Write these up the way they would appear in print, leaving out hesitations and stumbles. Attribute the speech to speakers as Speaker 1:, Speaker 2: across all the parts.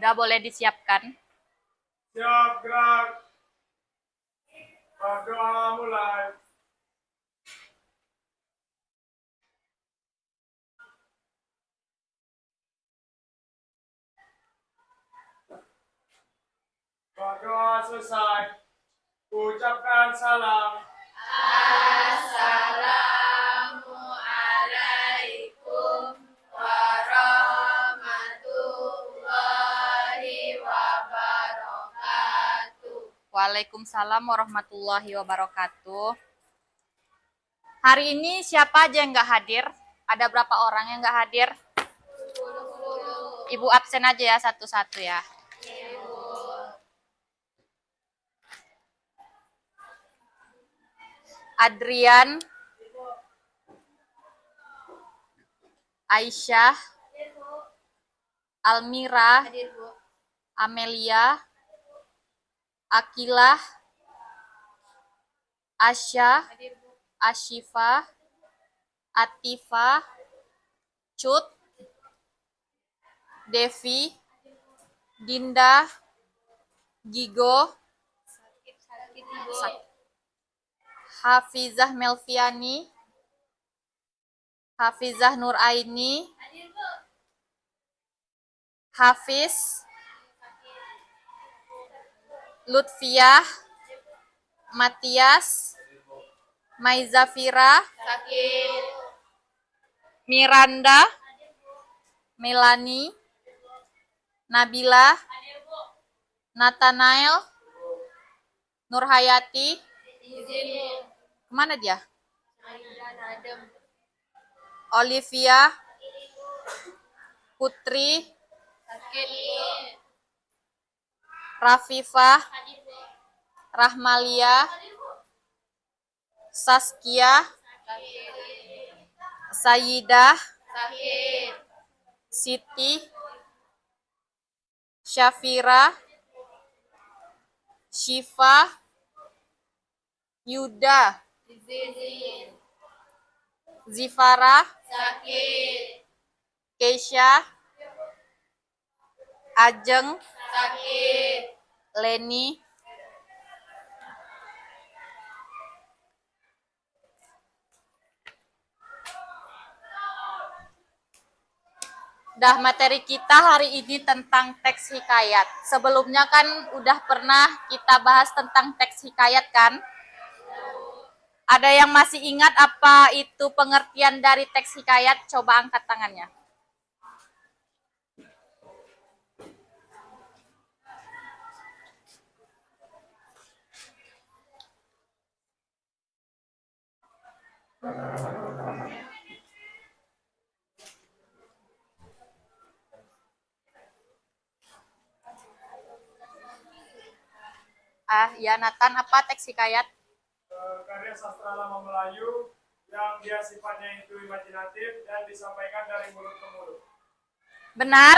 Speaker 1: Udah boleh disiapkan.
Speaker 2: Siap gerak. Berdoa mulai. Berdoa selesai. Ucapkan salam.
Speaker 3: Assalamualaikum warahmatullahi wabarakatuh.
Speaker 1: Waalaikumsalam warahmatullahi wabarakatuh. Hari ini siapa aja yang nggak hadir? Ada berapa orang yang nggak hadir? Ibu absen aja ya satu-satu ya. Adrian, Aisyah, Almira, Amelia, Akilah, Asya, Ashifa, Atifa, Cut, Devi, Dinda, Gigo, Hafizah Melviani, Hafizah Nuraini, Hafiz, Lutfiah, Matias, Maizafira, Miranda, Melani, Nabila, Nathanael, Nurhayati, kemana dia? Olivia, Putri, Rafifah, Rahmalia, Saskia, Sayidah, Siti, Syafira, Syifa, Yuda, Zifara, Keisha, Ajeng, Leni, dah materi kita hari ini tentang teks hikayat. Sebelumnya kan udah pernah kita bahas tentang teks hikayat kan? Ada yang masih ingat apa itu pengertian dari teks hikayat? Coba angkat tangannya. Ya Nathan, apa teks hikayat?
Speaker 2: Karya sastra lama Melayu yang dia sifatnya itu imajinatif dan disampaikan dari mulut ke mulut.
Speaker 1: Benar?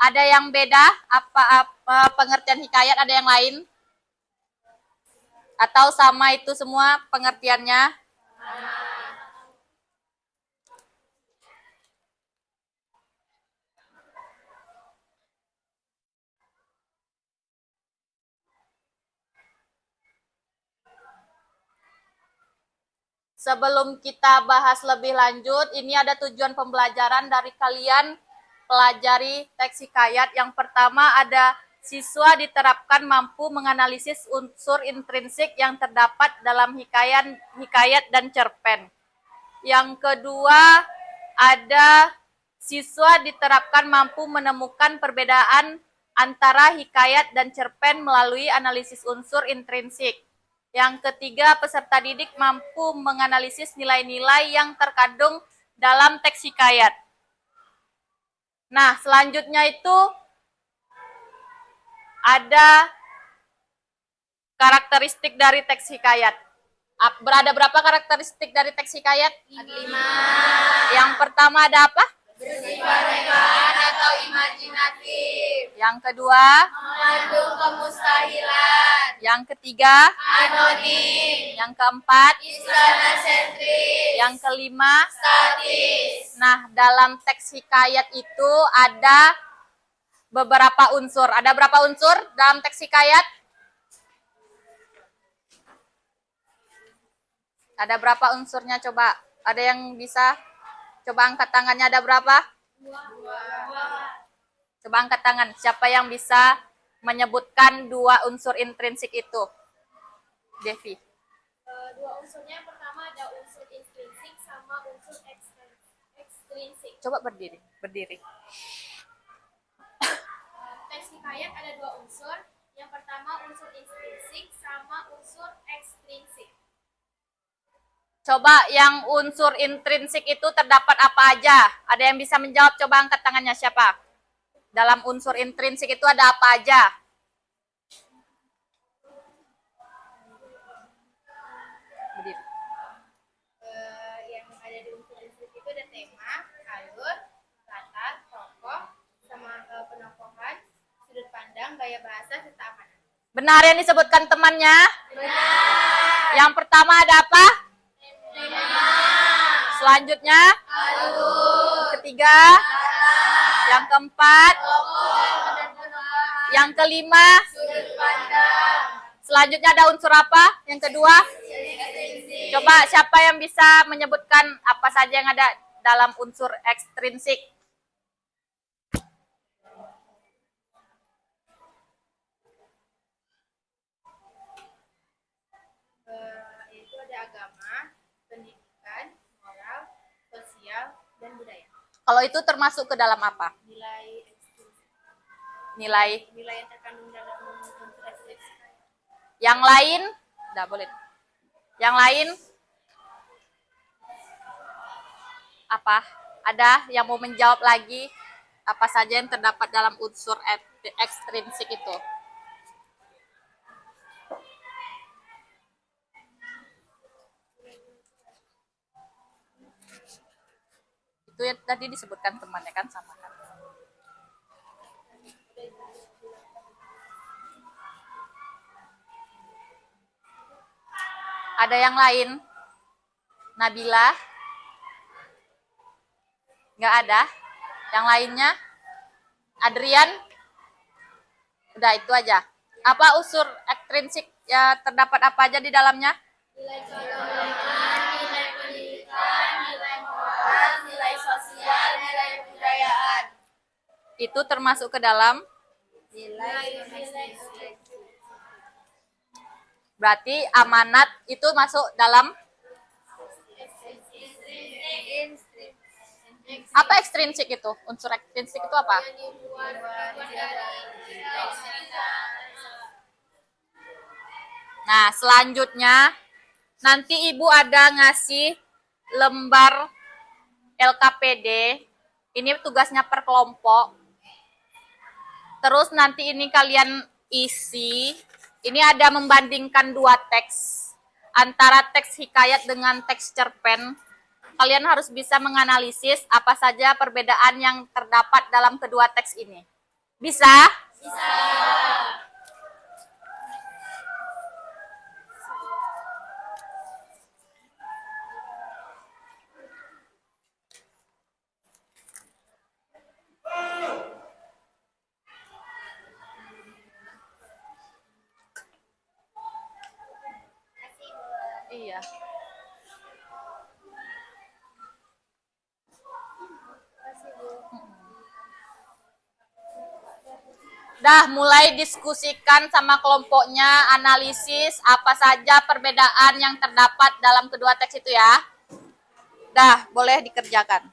Speaker 1: Ada yang beda? Apa pengertian hikayat ada yang lain? Atau sama itu semua pengertiannya? Sebelum kita bahas lebih lanjut, ini ada tujuan pembelajaran dari kalian pelajari teks hikayat. Yang pertama ada siswa diterapkan mampu menganalisis unsur intrinsik yang terdapat dalam hikayat dan cerpen. Yang kedua ada siswa diterapkan mampu menemukan perbedaan antara hikayat dan cerpen melalui analisis unsur intrinsik. Yang ketiga, peserta didik mampu menganalisis nilai-nilai yang terkandung dalam teks hikayat. Nah, selanjutnya itu ada karakteristik dari teks hikayat. Berada berapa karakteristik dari teks hikayat?
Speaker 3: 5.
Speaker 1: Yang pertama ada apa?
Speaker 3: Bersifat rekaan atau imajinatif.
Speaker 1: Yang kedua?
Speaker 3: Mengandung kemustahilan.
Speaker 1: Yang ketiga?
Speaker 3: Anonim.
Speaker 1: Yang keempat?
Speaker 3: Istana sentris.
Speaker 1: Yang kelima?
Speaker 3: Statis.
Speaker 1: Nah, dalam teks hikayat itu ada beberapa unsur. Ada berapa unsur dalam teks hikayat? Ada berapa unsurnya coba? Ada yang bisa? Coba angkat tangannya, ada berapa? Coba angkat tangan. Siapa yang bisa menyebutkan 2 unsur intrinsik itu? Devi.
Speaker 4: Dua unsurnya yang pertama ada unsur intrinsik sama unsur ekstrinsik.
Speaker 1: Coba berdiri.
Speaker 4: Teks hikayat ada 2 unsur. Yang pertama unsur intrinsik sama unsur ekstrinsik.
Speaker 1: Coba yang unsur intrinsik itu terdapat apa aja? Ada yang bisa menjawab? Coba angkat tangannya siapa? Dalam unsur intrinsik itu ada apa aja? Berdiri.
Speaker 4: Yang ada di unsur intrinsik itu ada tema, alur, latar, tokoh, sama penokohan, sudut pandang, gaya bahasa, serta amanat.
Speaker 1: Benar yang disebutkan temannya? Benar. Yang pertama ada apa?
Speaker 4: Tema,
Speaker 1: Selanjutnya?
Speaker 4: alur,
Speaker 1: Ketiga? Yang keempat?
Speaker 4: tokoh, dan penokohan,
Speaker 1: Yang kelima?
Speaker 4: sudut pandang,
Speaker 1: Selanjutnya ada unsur apa? Yang kedua?
Speaker 4: ekstrinsik.
Speaker 1: Coba siapa yang bisa menyebutkan apa saja yang ada dalam unsur ekstrinsik?
Speaker 4: Yaitu ada agama, pendidikan, moral, sosial, dan budaya.
Speaker 1: Kalau itu termasuk ke dalam apa?
Speaker 4: Nilai ekstrinsik,
Speaker 1: Nilai.
Speaker 4: nilai yang terkandung dalam unsur ekstrinsik.
Speaker 1: Yang lain? Udah boleh. Yang lain? Apa? Ada yang mau menjawab lagi? Apa saja yang terdapat dalam unsur ekstrinsik itu? Itu yang tadi disebutkan temannya kan sama kan? Ada yang lain? Nabila? Nggak ada? Yang lainnya? Adrian? Udah itu aja. Apa unsur ekstrinsik ya, terdapat apa aja di dalamnya?
Speaker 4: Nilai keagamaan, nilai pendidikan, nilai moral, nilai sosial, nilai kebudayaan.
Speaker 1: Itu termasuk ke dalam?
Speaker 4: Nilai
Speaker 1: Berarti amanat itu masuk dalam? Apa ekstrinsik itu? Unsur ekstrinsik itu apa? Nah, selanjutnya nanti Ibu ada ngasih lembar LKPD. Ini tugasnya per kelompok. Terus nanti ini kalian isi. Ini ada membandingkan 2 teks. Antara teks hikayat dengan teks cerpen. Kalian harus bisa menganalisis apa saja perbedaan yang terdapat dalam kedua teks ini. Bisa? Bisa. Iya. Dah mulai diskusikan sama kelompoknya, analisis apa saja perbedaan yang terdapat dalam kedua teks itu ya. Dah, boleh dikerjakan.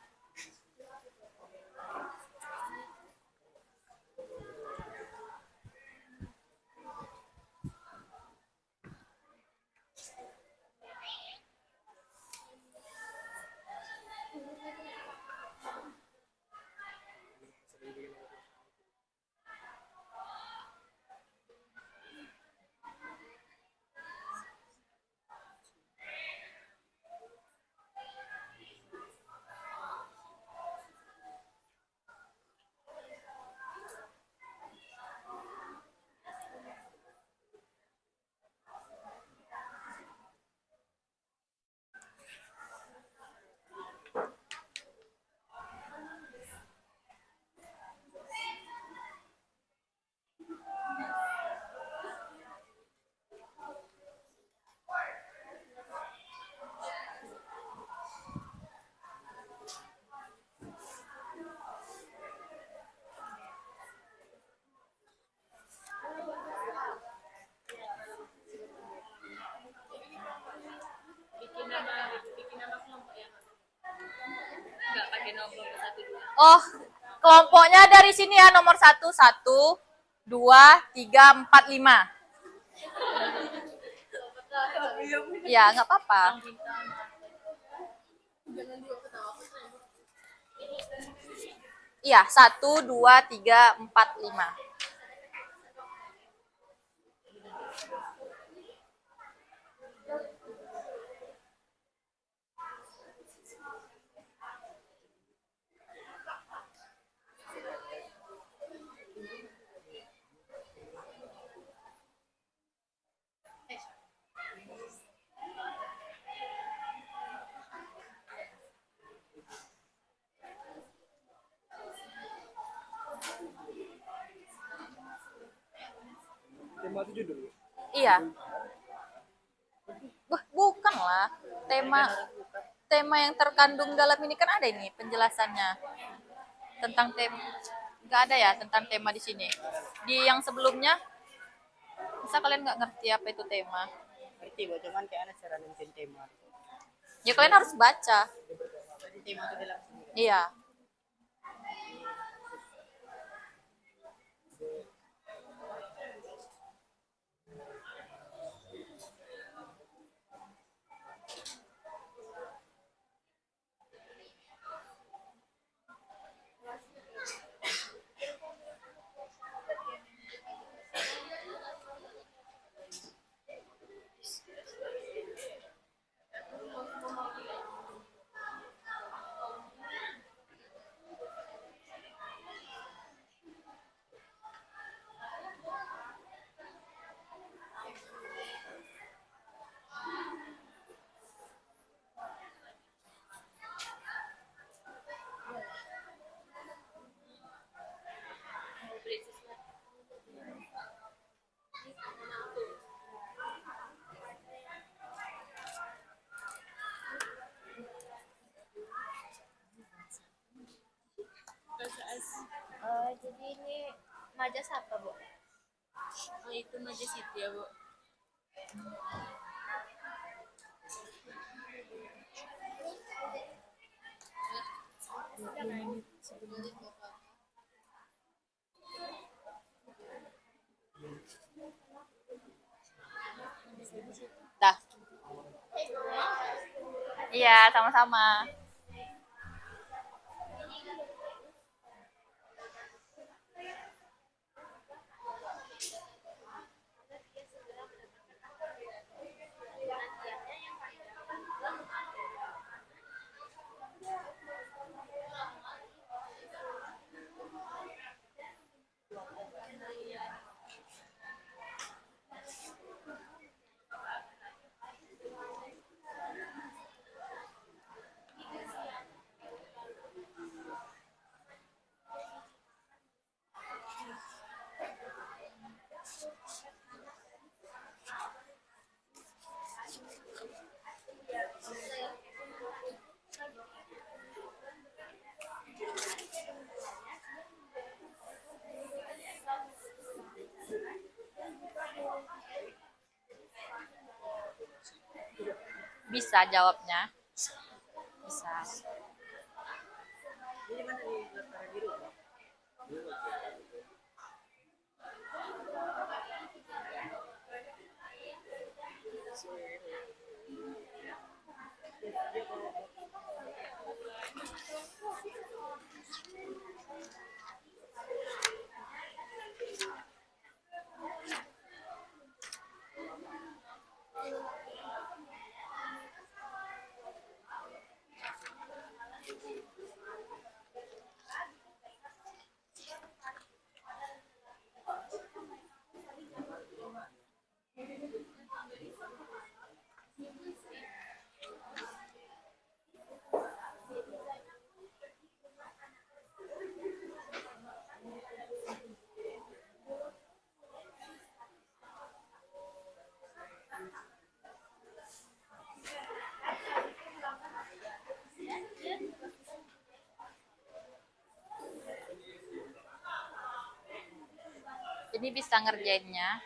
Speaker 1: Oh, kelompoknya dari sini ya, nomor 1, 1, 2, 3, 4, 5. Ya, nggak apa-apa. Iya, 1, 2, 3, 4, 5.
Speaker 2: Tema itu judul.
Speaker 1: Iya. Bukan lah. Tema yang terkandung dalam ini kan ada ini penjelasannya tentang tema. Nggak ada ya tentang tema di sini. Di yang sebelumnya, masa kalian nggak ngerti apa itu tema?
Speaker 5: Ngerti, Bu, cuman kayak ada cara nentuin tema.
Speaker 1: Ya kalian harus baca.
Speaker 5: Tema itu dalam sini.
Speaker 1: Iya.
Speaker 4: Jadi ini majas apa, Bu?
Speaker 3: Oh, itu majas itu ya, Bu.
Speaker 1: Dah. Iya, sama-sama. Bisa jawabnya. Bisa. Ini bisa ngerjainnya.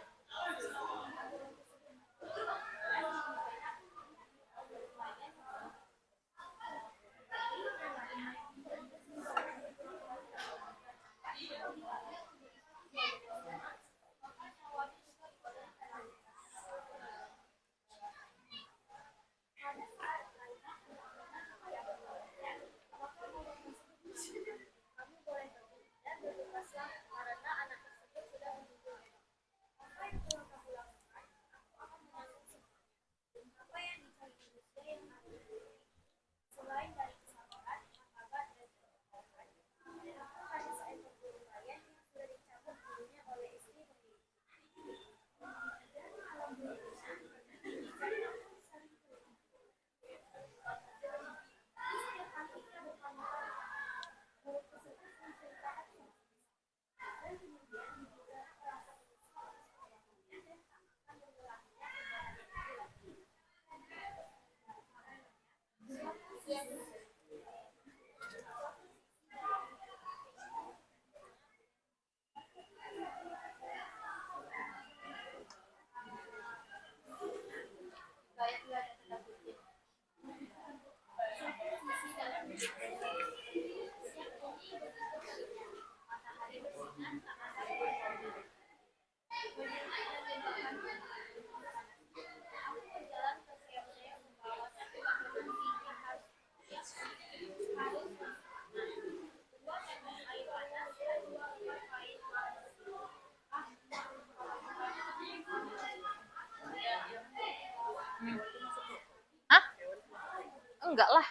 Speaker 1: Enggak lah.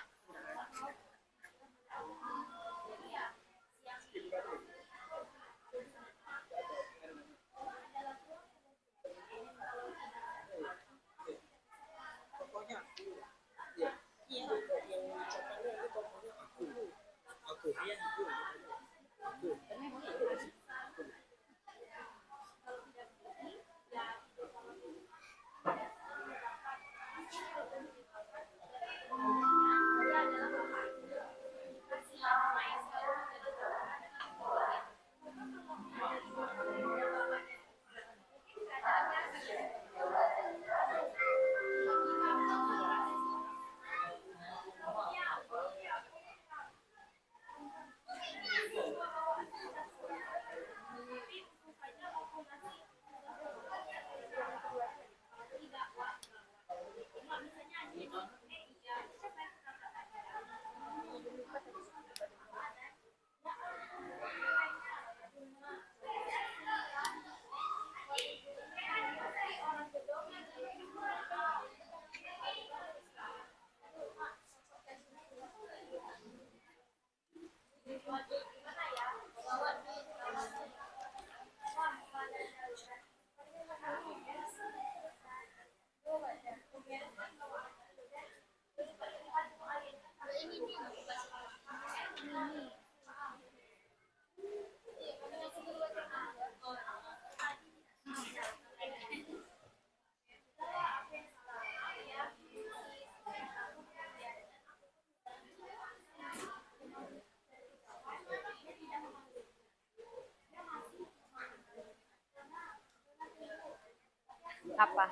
Speaker 1: Apa?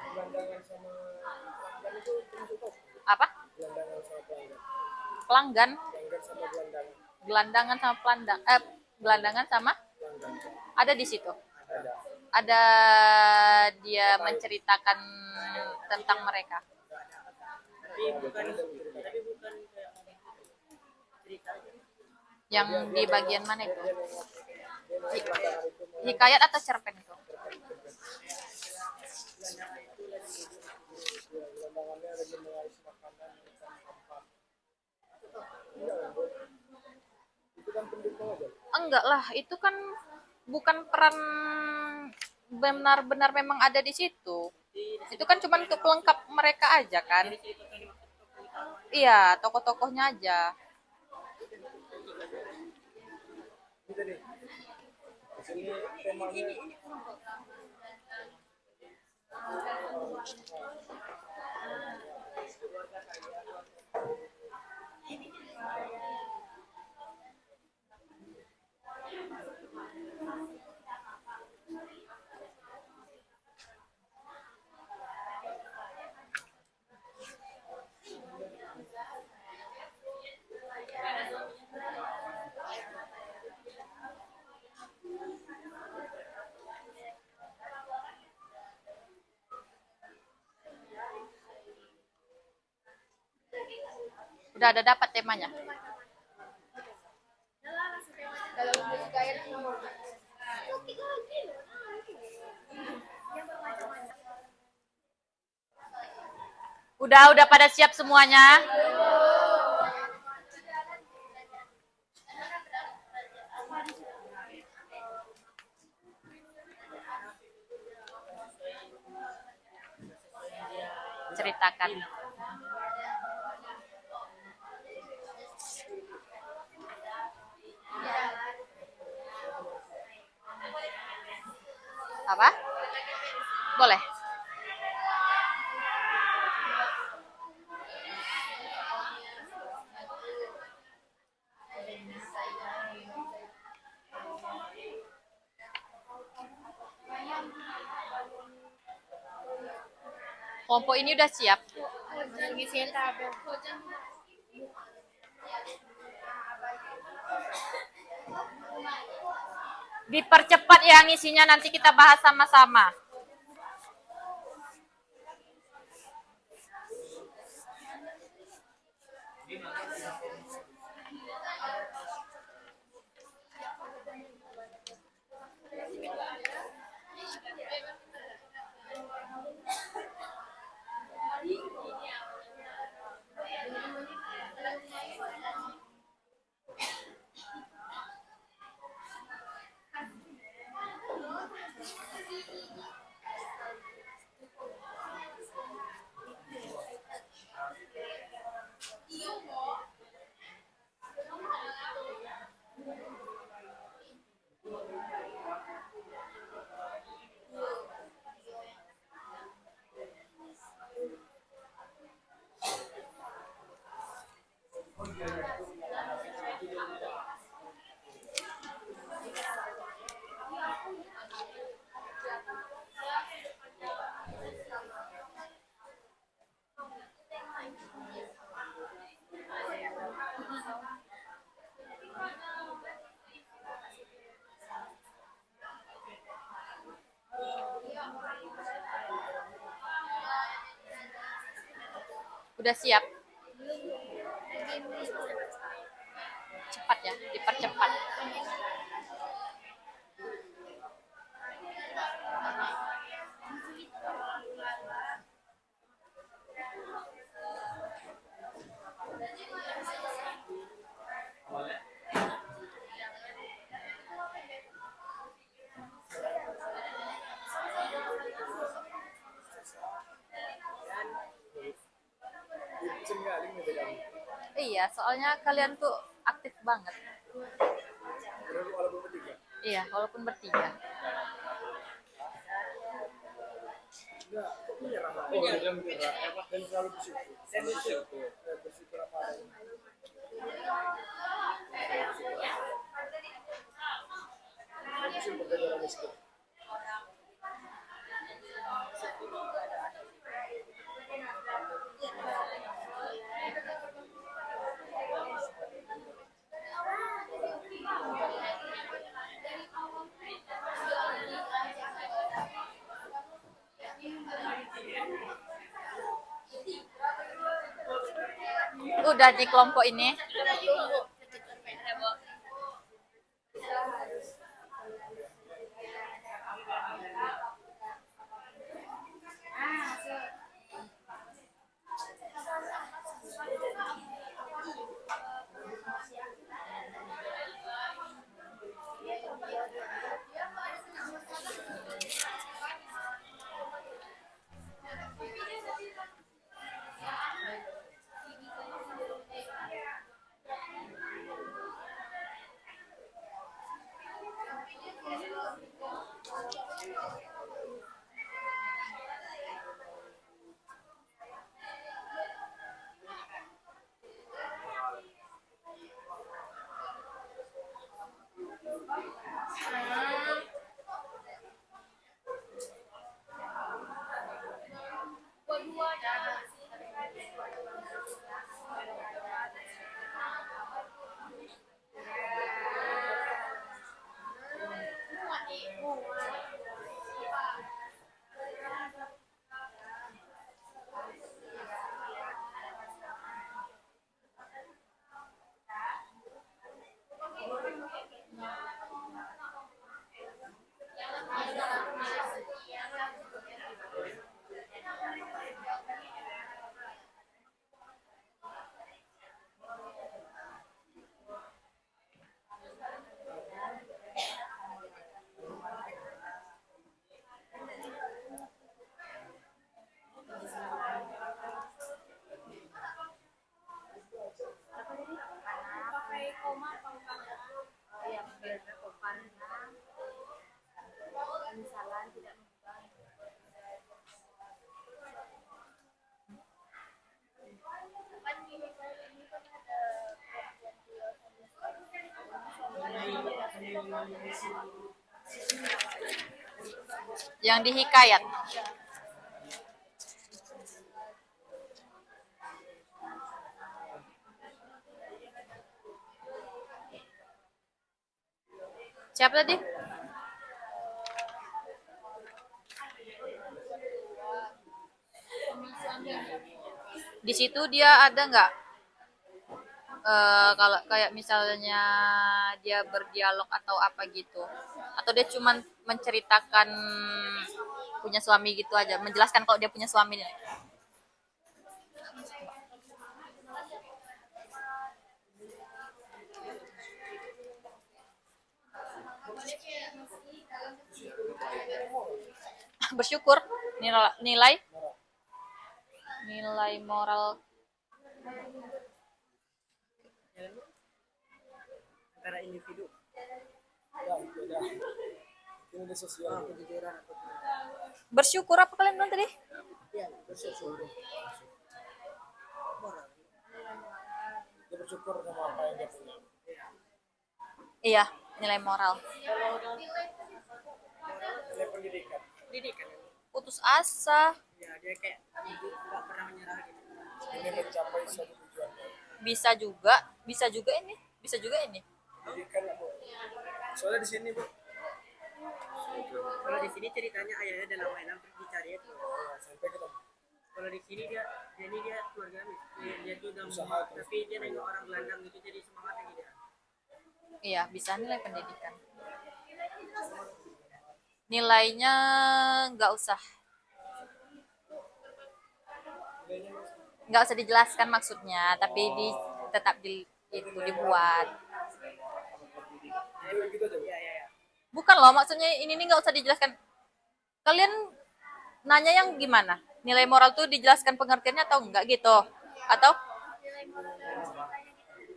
Speaker 1: Apa? Pelanggan. Gelandangan sama pelandang. Gelandangan sama? Ada di situ. Ada dia menceritakan tentang mereka. Yang di bagian mana itu? Hikayat atau cerpen itu? Enggak lah, itu kan bukan peran benar-benar memang ada di situ. Itu kan cuma untuk pelengkap mereka aja kan. Iya, tokoh-tokohnya aja. Udah ada dapat temanya.
Speaker 4: Kalau untuk hikayat
Speaker 1: Udah pada siap semuanya? Ceritakan. Apa? Boleh. Kelompok ini udah siap.
Speaker 4: ngisiin tabel.
Speaker 1: Dipercepat ya ngisinya, nanti kita bahas sama-sama. Udah siap? Cepat ya, dipercepat. Iya, soalnya kalian tuh aktif banget. Iya, walaupun bertiga. Udah di kelompok ini. Yang di hikayat. Siapa tadi? Di situ dia ada nggak? Kalau kayak misalnya dia berdialog atau apa gitu, atau dia cuman menceritakan punya suami gitu aja, menjelaskan kalau dia punya suami. Bersyukur, nilai nilai moral
Speaker 5: Antara individu.
Speaker 1: bersyukur apa kalian bilang tadi?
Speaker 5: Iya, bersyukur.
Speaker 2: Dia bersyukur sama apa yang dia punya.
Speaker 1: Iya, nilai moral.
Speaker 2: Nilai pendidikan.
Speaker 5: Pendidikan.
Speaker 1: Putus asa,
Speaker 5: Ya, dia kayak hidup nggak pernah menyerah gitu.
Speaker 2: Ini mencapai suatu tujuan.
Speaker 1: bisa juga ini, bisa juga ini.
Speaker 2: Pendidikan lah, Bu. Soalnya di sini, Bu.
Speaker 5: Kalau di sini ceritanya ayahnya dalam mainan terus dicari itu.
Speaker 2: Sampai ketemu.
Speaker 5: Kalau di sini dia keluarga Amis. Dia tuh udah mau, tapi dia nengok orang gelandang gitu jadi semangat lagi dia.
Speaker 1: Iya, bisa nilai pendidikan. Nilainya nggak usah dijelaskan maksudnya, tapi tetap itu dibuat.
Speaker 5: Iya, iya, iya.
Speaker 1: Bukan loh, maksudnya ini nih nggak usah dijelaskan. Kalian nanya yang gimana? Nilai moral tuh dijelaskan pengertiannya atau enggak gitu? Atau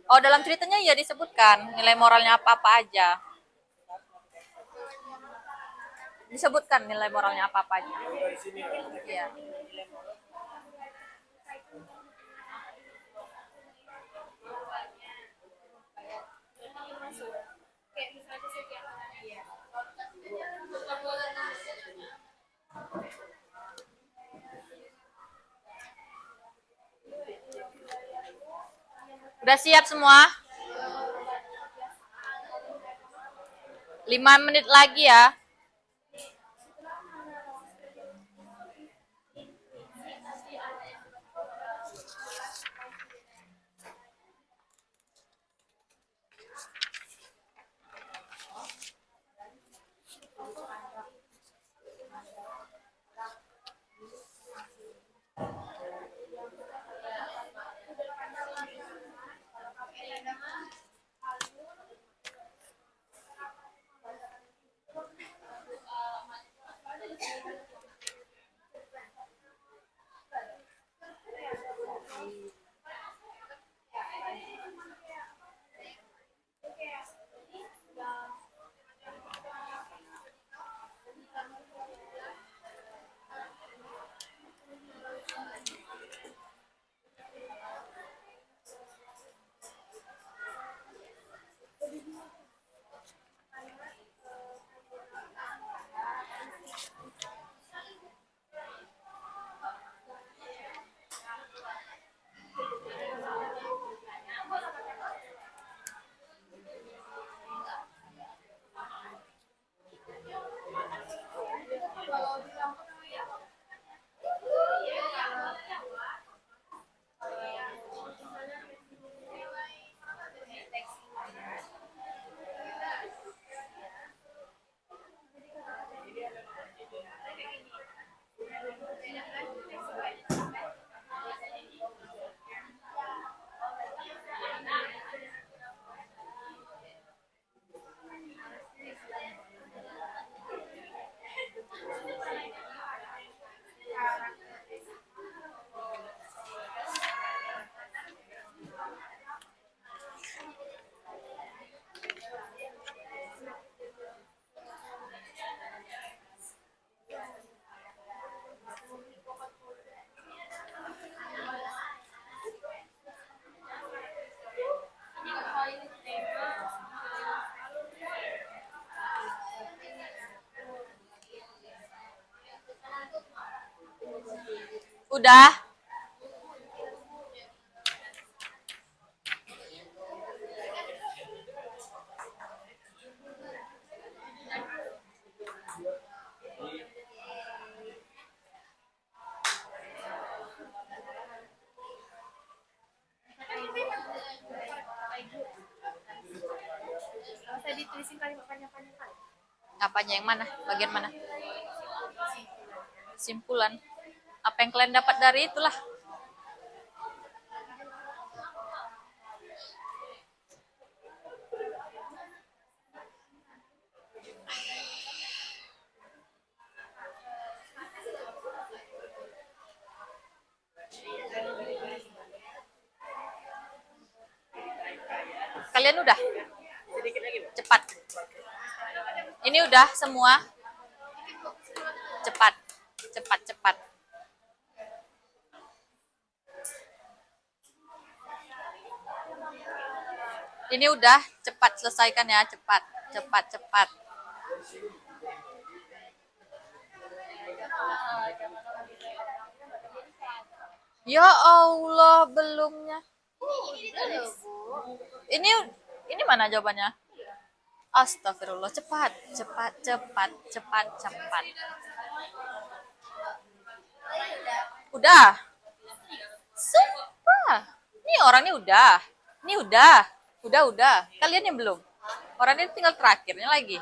Speaker 1: oh dalam ceritanya ya disebutkan nilai moralnya apa-apa aja. Disebutkan nilai moralnya apa-apa aja. Iya.
Speaker 4: Kayak misalnya sekian ya.
Speaker 1: Udah siap semua? 5 menit lagi ya. Udah.
Speaker 4: Saya ditulisin kalimat panjang-panjang kali.
Speaker 1: Apanya yang mana? Bagian mana? Kesimpulan. Apa yang kalian dapat dari itulah. Kalian udah?
Speaker 5: Sedikit lagi, Bu.
Speaker 1: Cepat. Ini udah semua? Cepat. Cepat, cepat. Ini udah, cepat selesaikan ya, cepat. Cepat, cepat. Ya Allah, belumnya. Ini mana jawabannya? Astagfirullah, cepat, cepat, cepat, cepat, cepat. Udah. Sumpah. Nih orangnya udah. Ini udah. Udah. Kalian yang belum. Orangnya tinggal terakhirnya lagi.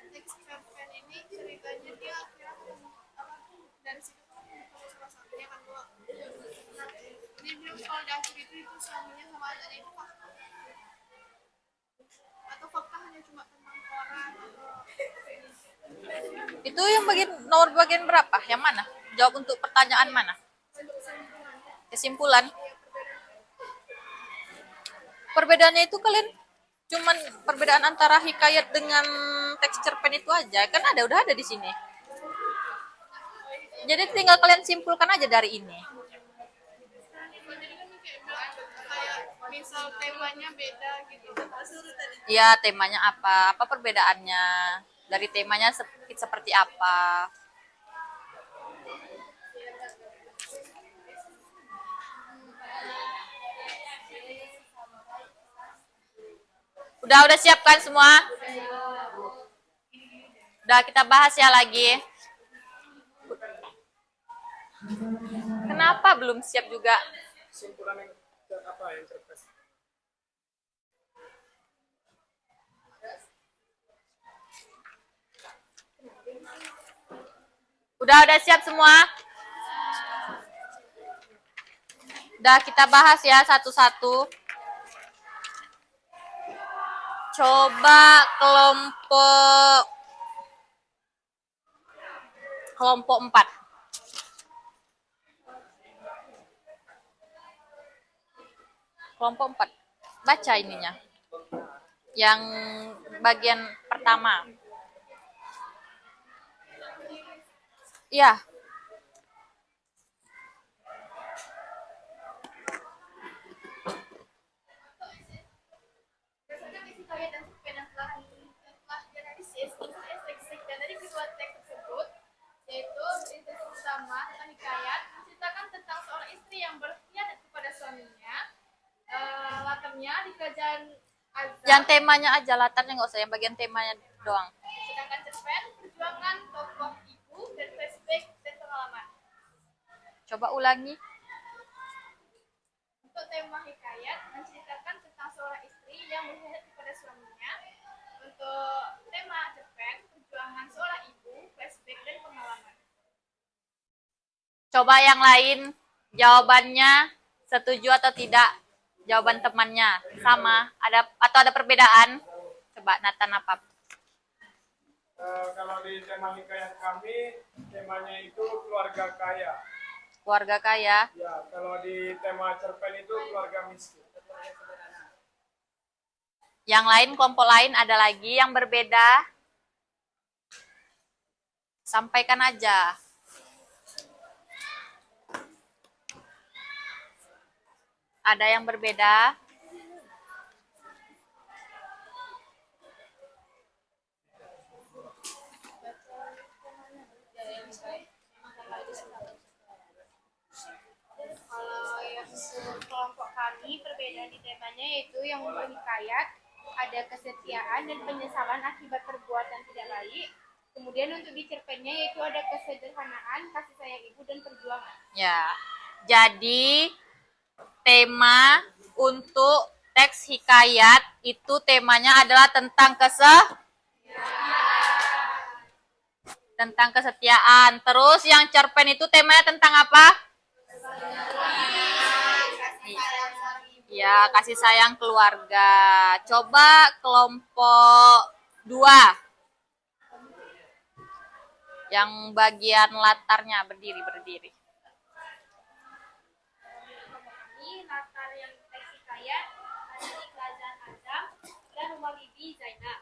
Speaker 4: Teks cerpen ini ceritanya dia akhirnya dari situ kan ketemu salah satunya kan dua. Dia bilang kalau Dacir itu suaminya sama adanya itu fakta atau fakta hanya cuma tentang orang atau
Speaker 1: Itu yang bagian berapa? Yang mana? Jawab untuk pertanyaan mana? Kesimpulan. Perbedaannya itu kalian cuman perbedaan antara hikayat dengan teks cerpen itu aja. Kan udah ada di sini. Jadi tinggal kalian simpulkan aja dari ini.
Speaker 4: kayak misal temanya beda gitu.
Speaker 1: Ya, temanya apa? Apa perbedaannya? Dari temanya seperti apa? Udah siapkan semua? Udah kita bahas ya lagi. Kenapa belum siap juga?
Speaker 2: Kesimpulan yang apa yang cerpen?
Speaker 1: Udah siap semua? Udah kita bahas ya satu-satu. Coba kelompok 4. Kelompok 4. Baca ininya. Yang bagian pertama. Iya.
Speaker 4: Berdasarkan isi karya dan cerpen yang telah dianalisis, unsur estetik dan dari kedua teks tersebut, yaitu interaksi pertama tentang hikayat, menceritakan tentang seorang istri yang berkhianat kepada suaminya. Latarnya di kerajaan Azab.
Speaker 1: Yang temanya aja, latarnya nggak usah, yang bagian temanya doang.
Speaker 4: Sedangkan cerpen perjuangan tokoh ibu dan flashback dan pengalaman.
Speaker 1: Coba ulangi.
Speaker 4: Untuk tema hikayat menceritakan tentang seorang istri yang berkhianat kepada suaminya. Untuk tema cerpen perjuangan seorang ibu, flashback dan pengalaman.
Speaker 1: Coba yang lain jawabannya setuju atau tidak? Jawaban temannya sama atau ada perbedaan? Coba Nathan apa?
Speaker 2: Kalau di tema hikayat kami, temanya itu keluarga kaya.
Speaker 1: Keluarga kaya.
Speaker 2: Ya, kalau di tema cerpen itu keluarga miskin.
Speaker 1: Yang lain, kelompok lain ada lagi yang berbeda? Sampaikan aja. Ada yang berbeda?
Speaker 4: Kalau yang kelompok kami perbedaan di temanya yaitu yang untuk hikayat ada kesetiaan dan penyesalan akibat perbuatan tidak baik. Kemudian untuk di cerpennya yaitu ada kesederhanaan, kasih sayang ibu dan perjuangan.
Speaker 1: Ya. Jadi tema untuk teks hikayat itu temanya adalah tentang tentang kesetiaan. Terus yang cerpen itu temanya tentang apa? Ya, kasih sayang keluarga. Coba kelompok 2. Yang bagian latarnya berdiri.
Speaker 4: Ini latar yang teks hikayat ada di kerajaan Adam dan rumah Bibi Zainab.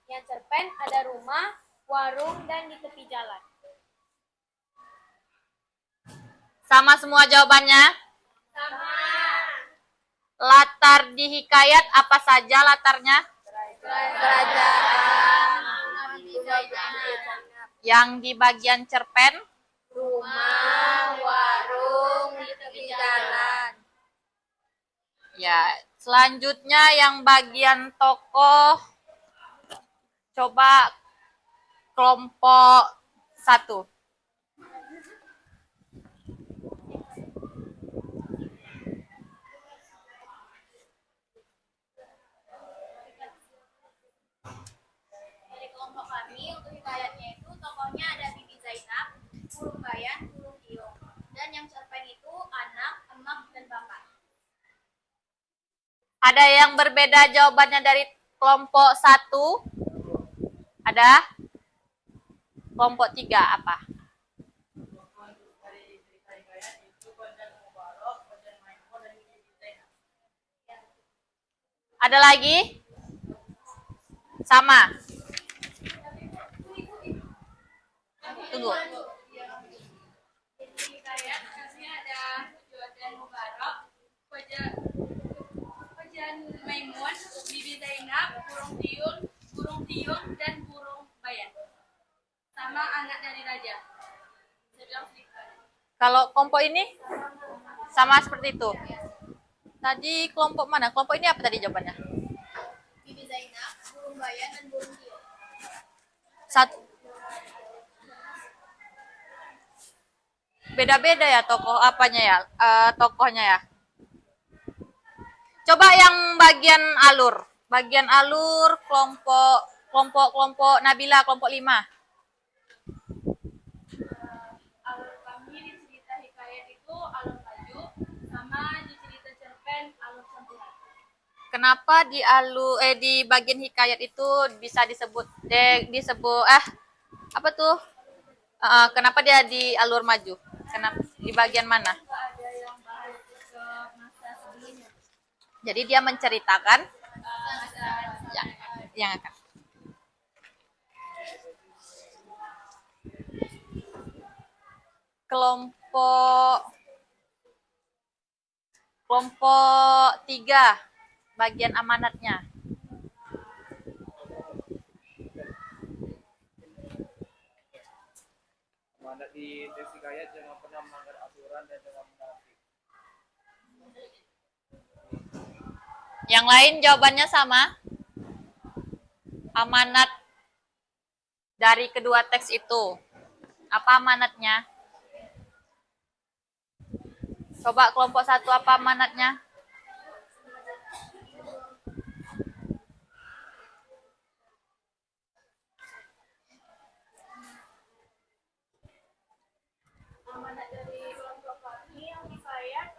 Speaker 4: Yang cerpen ada rumah, warung, dan di tepi jalan.
Speaker 1: Sama semua jawabannya?
Speaker 4: Sama.
Speaker 1: Latar di hikayat apa saja latarnya?
Speaker 4: Kerajaan Bibi Zainab.
Speaker 1: Yang di bagian cerpen?
Speaker 4: Rumah, warung, di tepi jalan.
Speaker 1: Ya, selanjutnya yang bagian tokoh. Coba kelompok 1.
Speaker 4: Dari kelompok kami untuk hikayatnya itu tokohnya ada Bibi Zainab, burung bayan, burung tiung. Dan yang cerpen itu anak, emak, dan bapak.
Speaker 1: Ada yang berbeda jawabannya dari kelompok 1? Ada? Kelompok 3 apa? Ada lagi? Sama. Tunggu.
Speaker 4: Jadi hikayat khasnya ada Jodan Mubarak, Kojan Maimun, Bibi Zainab, burung tiung, dan burung bayan. Sama anak dari raja. Sedang cerita.
Speaker 1: Kalau kelompok ini? Sama seperti itu. Tadi kelompok mana? Kelompok ini apa tadi jawabannya?
Speaker 4: Bibi Zainab, burung bayan, dan burung tiung.
Speaker 1: Satu. Beda-beda ya tokoh apanya ya? Tokohnya ya. Coba yang bagian alur. Bagian alur kelompok Nabila kelompok 5.
Speaker 4: Alur kami di cerita hikayat itu alur maju, sama di cerita cerpen alur campuran.
Speaker 1: Kenapa di bagian hikayat itu bisa disebut apa tuh? Kenapa dia di alur maju? Kenapa di bagian mana?
Speaker 4: Ada yang bahas ke masa sebelumnya.
Speaker 1: Jadi dia menceritakan
Speaker 4: Masa
Speaker 1: yang akan. Kelompok 3 bagian amanatnya.
Speaker 6: Amanat di teks hikayat jangan pernah melanggar aturan dan jangan munafik.
Speaker 1: Yang lain jawabannya sama. Amanat dari kedua teks itu. Apa amanatnya? Coba kelompok 1 apa amanatnya?
Speaker 4: amanat dari kelompok kami yang hikayat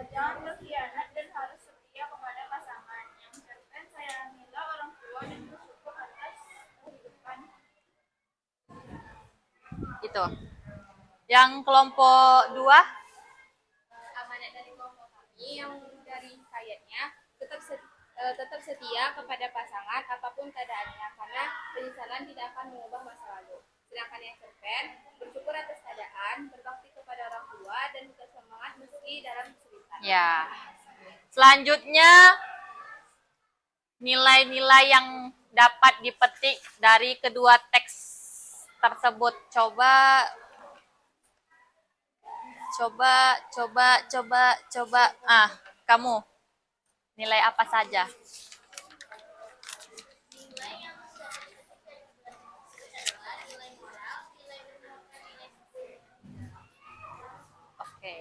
Speaker 4: jangan berkhianat dan harus setia kepada pasangan. Yang cerpen sayangilah orang tua dan bersyukur atas kehidupan.
Speaker 1: Itu. Yang kelompok 2?
Speaker 4: Amanat dari kelompok kami yang dari hikayatnya tetap setia kepada pasangan apapun keadaannya karena penyesalan tidak akan mengubah masa lalu. Sedangkan yang cerpen bersyukur atas keadaan, berbakti kepada orang tua dan bersemangat meski dalam kesulitan.
Speaker 1: Ya. Selanjutnya nilai-nilai yang dapat dipetik dari kedua teks tersebut. Coba. Kamu. Nilai apa saja?
Speaker 4: Nilai yang nilai moral, nilai demokrasi, nilai
Speaker 1: Oke.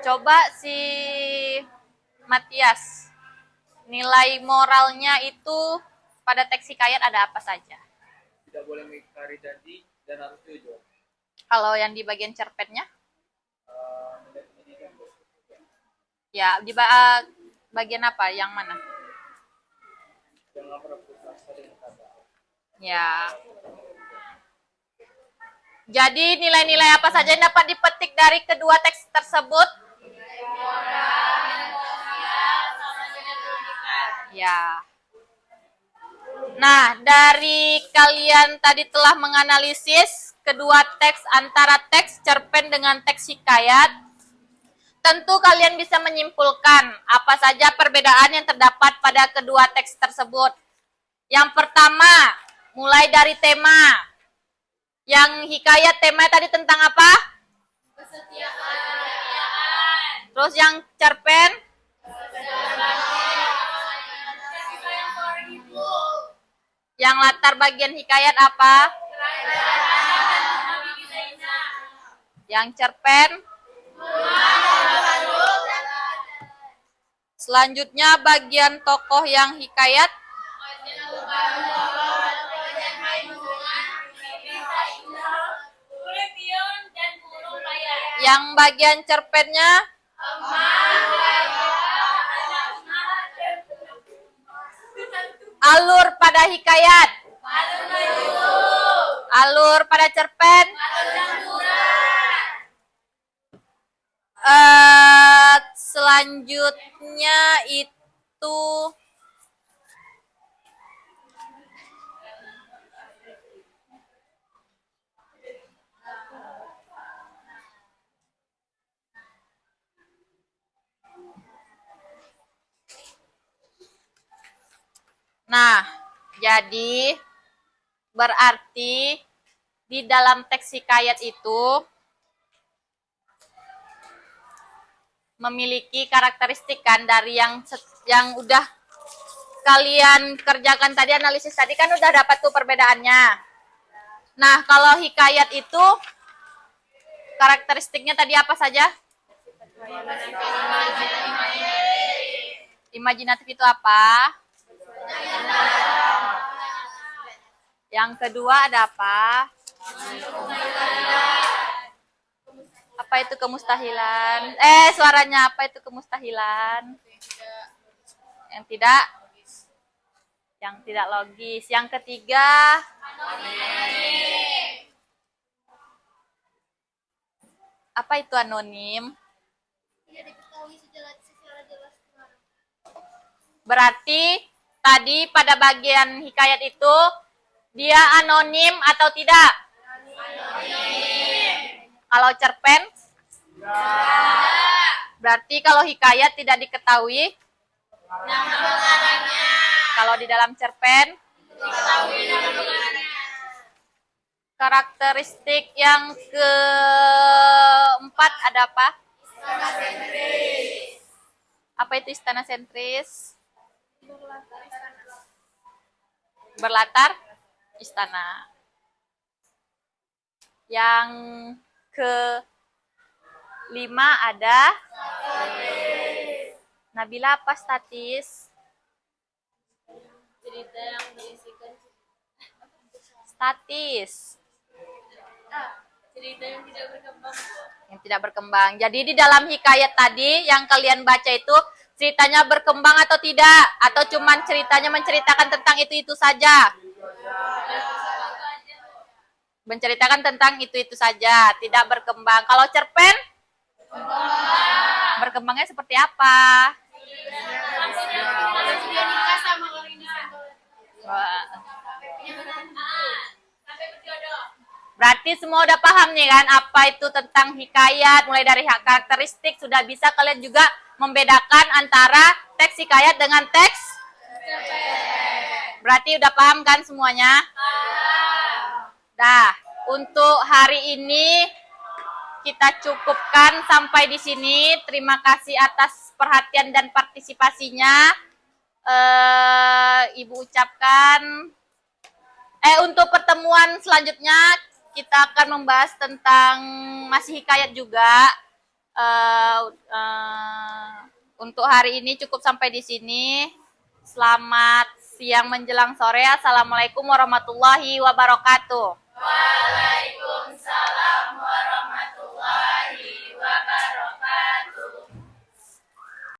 Speaker 1: Coba si Matias. Nilai moralnya itu pada teks hikayat ada apa saja?
Speaker 6: Tidak boleh mengingkari janji dan harus jujur.
Speaker 1: Kalau yang di bagian cerpennya?
Speaker 6: Nilai pendidikan.
Speaker 1: Ya, di bagian apa? Yang mana?
Speaker 6: Jangan pernah putus asa dengan kata.
Speaker 1: Ya. Jadi nilai-nilai apa saja yang dapat dipetik dari kedua teks tersebut? Ya. Nah, dari kalian tadi telah menganalisis kedua teks antara teks cerpen dengan teks hikayat, tentu kalian bisa menyimpulkan apa saja perbedaan yang terdapat pada kedua teks tersebut. Yang pertama, mulai dari tema. Yang hikayat tema tadi tentang apa? Kesetiaan. Terus yang cerpen? Yang latar bagian hikayat apa? Yang cerpen? Selanjutnya bagian tokoh yang hikayat? Yang bagian cerpennya? Alur pada hikayat. Alur pada cerpen. Selanjutnya itu nah, jadi berarti di dalam teks hikayat itu memiliki karakteristik kan dari yang udah kalian kerjakan tadi, analisis tadi kan udah dapat tuh perbedaannya. Nah, kalau hikayat itu karakteristiknya tadi apa saja? Imajinatif itu apa? Yang kedua ada apa? Apa itu kemustahilan? Suaranya apa itu kemustahilan? Yang tidak? Yang tidak logis. Yang ketiga? Apa itu anonim? Berarti tadi pada bagian hikayat itu dia anonim atau tidak? Anonim. Kalau cerpen? Berarti kalau hikayat tidak diketahui? Nama pengarangnya. Kalau di dalam cerpen? Diketahui nama pengarangnya. Karakteristik yang keempat ada apa? Istana sentris. Apa itu istana sentris? Berlatar istana. Yang kelima ada Nabila, apa statis?
Speaker 3: Cerita yang berisikan
Speaker 1: Statis.
Speaker 3: cerita yang tidak berkembang.
Speaker 1: Yang tidak berkembang. Jadi di dalam hikayat tadi yang kalian baca itu ceritanya berkembang atau tidak? Atau cuman ceritanya menceritakan tentang itu saja? Menceritakan tentang itu saja, tidak berkembang. Kalau cerpen? Berkembangnya seperti apa? Berarti semua udah paham nih kan apa itu tentang hikayat, mulai dari karakteristik sudah bisa kalian juga membedakan antara teks hikayat dengan teks. Berarti udah paham kan semuanya? Nah, untuk hari ini kita cukupkan sampai di sini. Terima kasih atas perhatian dan partisipasinya. Ibu ucapkan. Untuk pertemuan selanjutnya kita akan membahas tentang masih hikayat juga. Untuk hari ini cukup sampai di sini. Selamat siang menjelang sore. Assalamualaikum warahmatullahi wabarakatuh. Waalaikumsalam.